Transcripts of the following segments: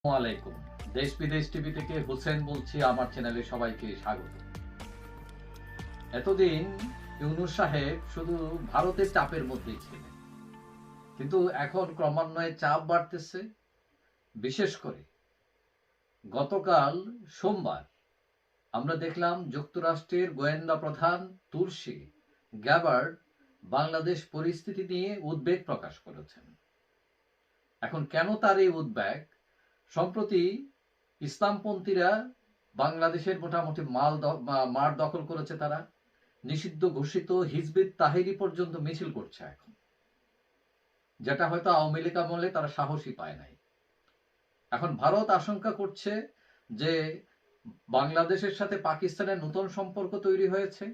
আলাইকুম। দেশ বিদেশ টিভি থেকে হোসেন বলছি। আমার চ্যানেলে সবাইকে স্বাগত। এতদিন ইউনূস সাহেব শুধু ভারতের চাপের মধ্যেই ছিলেন, কিন্তু এখন ক্রমান্বয়ে চাপ বাড়তেছে। বিশেষ করে গতকাল সোমবার আমরা দেখলাম যুক্তরাষ্ট্রের গোয়েন্দা প্রধান তুলসী গ্যাবার্ড বাংলাদেশ পরিস্থিতি নিয়ে উদ্বেগ প্রকাশ করেছেন। এখন কেন তার এই উদ্বেগ? সম্প্রতি ইসলামপন্থীরা বাংলাদেশের মোটামুটি মাঠ দখল করেছে। তারা নিষিদ্ধ ঘোষিত হিজবুত তাহরির পর্যন্ত মিছিল করছে এখন, যেটা হয়তো আওয়ামী লীগ আমলে তারা সাহসী পায় নাই। এখন ভারত আশঙ্কা করছে যে বাংলাদেশের সাথে পাকিস্তানের নতুন সম্পর্ক তৈরি হয়েছে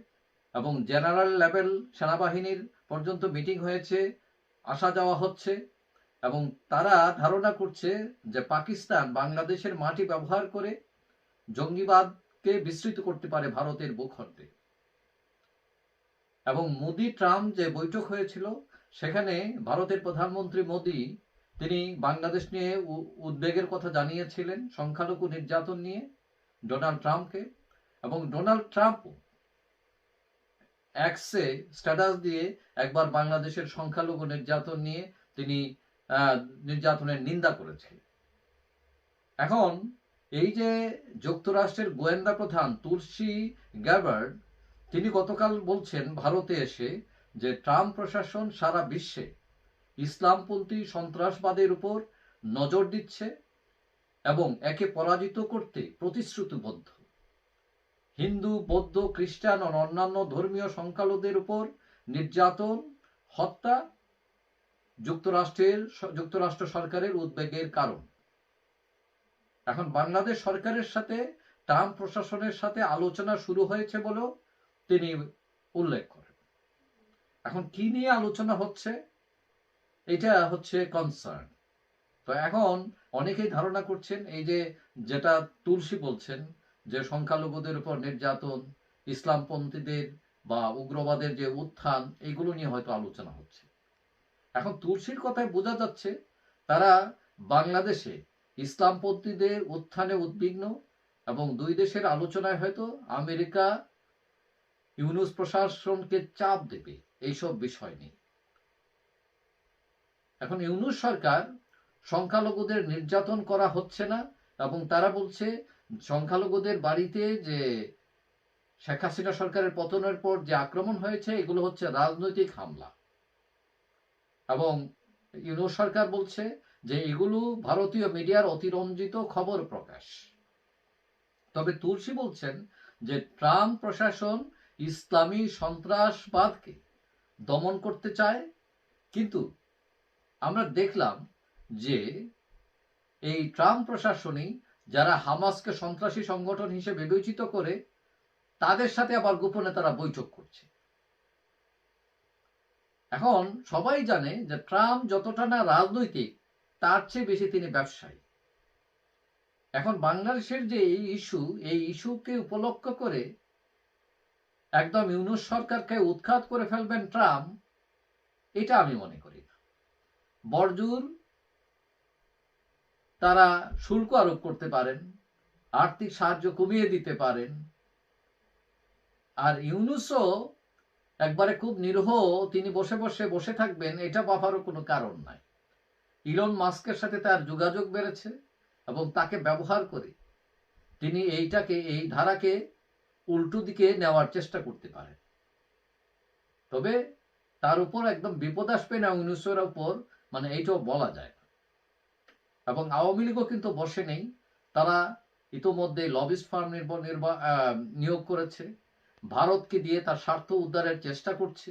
এবং জেনারেল লেভেল সেনাবাহিনীর পর্যন্ত মিটিং হয়েছে, আসা যাওয়া হচ্ছে, এবং তারা ধারণা করছে যে পাকিস্তান বাংলাদেশের মাটি ব্যবহার করে জঙ্গিবাদকে বিস্তৃত করতে পারে ভারতের ভূখণ্ডে। এবং মোদি ট্রাম্প যে বৈঠক হয়েছিল, সেখানে ভারতের প্রধানমন্ত্রী মোদি তিনি বাংলাদেশ নিয়ে উদ্বেগের কথা জানিয়েছিলেন, সংখ্যালঘু নির্যাতন নিয়ে ডোনাল্ড ট্রাম্পকে। এবং ডোনাল্ড ট্রাম্প এক্সে স্ট্যাটাস দিয়ে একবার বাংলাদেশের সংখ্যালঘু নির্যাতন নিয়ে তিনি নির্যাতনের নিন্দা করেছেন। এখন এই যে যুক্তরাষ্ট্রের গোয়েন্দা প্রধান তুলসী গ্যাবার্ড তিনি গতকাল বলছেন ভারতে এসে যে ট্রাম্প প্রশাসন সারা বিশ্বে ইসলামপন্থী সন্ত্রাসবাদের উপর নজর দিচ্ছে এবং একে পরাজিত করতে প্রতিশ্রুতিবদ্ধ। হিন্দু, বৌদ্ধ, খ্রিস্টান ও অন্যান্য ধর্মীয় সংখ্যালঘুদের উপর নির্যাতন, হত্যা যুক্তরাষ্ট্র সরকারের উদ্বেগের কারণ। এখন বাংলাদেশ সরকারের সাথে ট্রাম্প প্রশাসনের সাথে আলোচনা শুরু হয়েছে বলেও তিনি উল্লেখ করেন। এখন কি নিয়ে আলোচনা হচ্ছে, এটা হচ্ছে কনসার্ন। তো এখন অনেকেই ধারণা করছেন এই যে যেটা তুলসী বলছেন যে সংখ্যালঘুদের উপর নির্যাতন, ইসলামপন্থীদের বা উগ্রবাদের যে উত্থান, এগুলো নিয়ে হয়তো আলোচনা হচ্ছে। এখন তুলসীর কথায় বোঝা যাচ্ছে তারা বাংলাদেশে ইসলামপন্থীদের উত্থানে উদ্বিগ্ন এবং দুই দেশের আলোচনায় হয়তো আমেরিকা ইউনূস প্রশাসনকে চাপ দেবে এইসব বিষয় নিয়ে। এখন ইউনূস সরকার সংখ্যালঘুদের নির্যাতন করা হচ্ছে না, এবং তারা বলছে সংখ্যালঘুদের বাড়িতে যে শেখ হাসিনা সরকারের পতনের পর যে আক্রমণ হয়েছে এগুলো হচ্ছে রাজনৈতিক হামলা। এবং ইউনূস সরকার বলছে যে এগুলো ভারতীয় মিডিয়ার অতিরঞ্জিত খবর প্রকাশ। তবে তুলসী বলছেন যে ট্রাম্প প্রশাসন ইসলামী সন্ত্রাসবাদকে দমন করতে চায়, কিন্তু আমরা দেখলাম যে এই ট্রাম্প প্রশাসনই যারা হামাসকে সন্ত্রাসী সংগঠন হিসেবে বিবেচিত করে তাদের সাথে আবার গোপনে তারা বৈঠক করছে। এখন সবাই জানে যে ট্রাম্প যতটা না রাজনৈতিক, তার চেয়ে বেশি তিনি ব্যবসায়ী। এখন বাংলাদেশের যে এই ইস্যুকে উপলক্ষ করে একদম ইউনূস সরকারকে উৎখাত করে ফেলবেন ট্রাম্প, এটা আমি মনে করি না। বড়জোর তারা শুল্ক আরোপ করতে পারেন, আর্থিক সাহায্য কমিয়ে দিতে পারেন, আর ইউনূসও একবারে খুব নিরীহ তিনি বসে থাকবেন, এটা ভাবারও কোনো কারণ নাই। ইলন মাস্কের সাথে তার যোগাযোগ বেড়েছে এবং তাকে ব্যবহার করে তিনি এই ধারাকে উল্টো দিকে নেওয়ার চেষ্টা করতে পারেন। তবে তার উপর একদম বিপদ আসবে না ইউনূসের উপর, মানে এইটাও বলা যায় না। এবং আওয়ামী লীগও কিন্তু বসে নেই, তারা ইতোমধ্যে লবিস্ট ফার্ম নিয়োগ করেছে, ভারতকে দিয়ে তার স্বার্থ উদ্ধারের চেষ্টা করছে।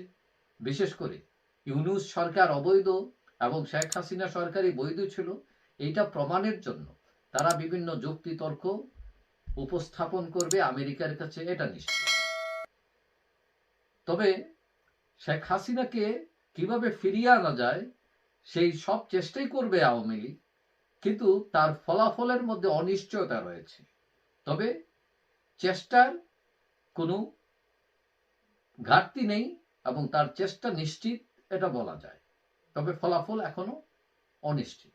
বিশেষ করে ইউনূস সরকার অবৈধ এবং শেখ হাসিনা সরকারই বৈধ ছিল, এইটা প্রমাণের জন্য তারা বিভিন্ন যুক্তি তর্ক উপস্থাপন করবে আমেরিকার কাছে, এটা নিশ্চিত। তবে শেখ হাসিনাকে কিভাবে ফিরিয়ে আনা যায় সেই সব চেষ্টাই করবে আওয়ামী লীগ, কিন্তু তার ফলাফলের মধ্যে অনিশ্চয়তা রয়েছে। তবে চেষ্টার কোনো ঘাটতি নেই এবং তার চেষ্টা নিশ্চিত, এটা বলা যায়। তবে ফলাফল এখনো অনিশ্চিত।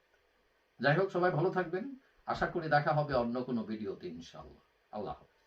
যাই হোক, সবাই ভালো থাকবেন। আশা করি দেখা হবে অন্য কোনো ভিডিওতে ইনশাআল্লাহ। আল্লাহ হাফেজ।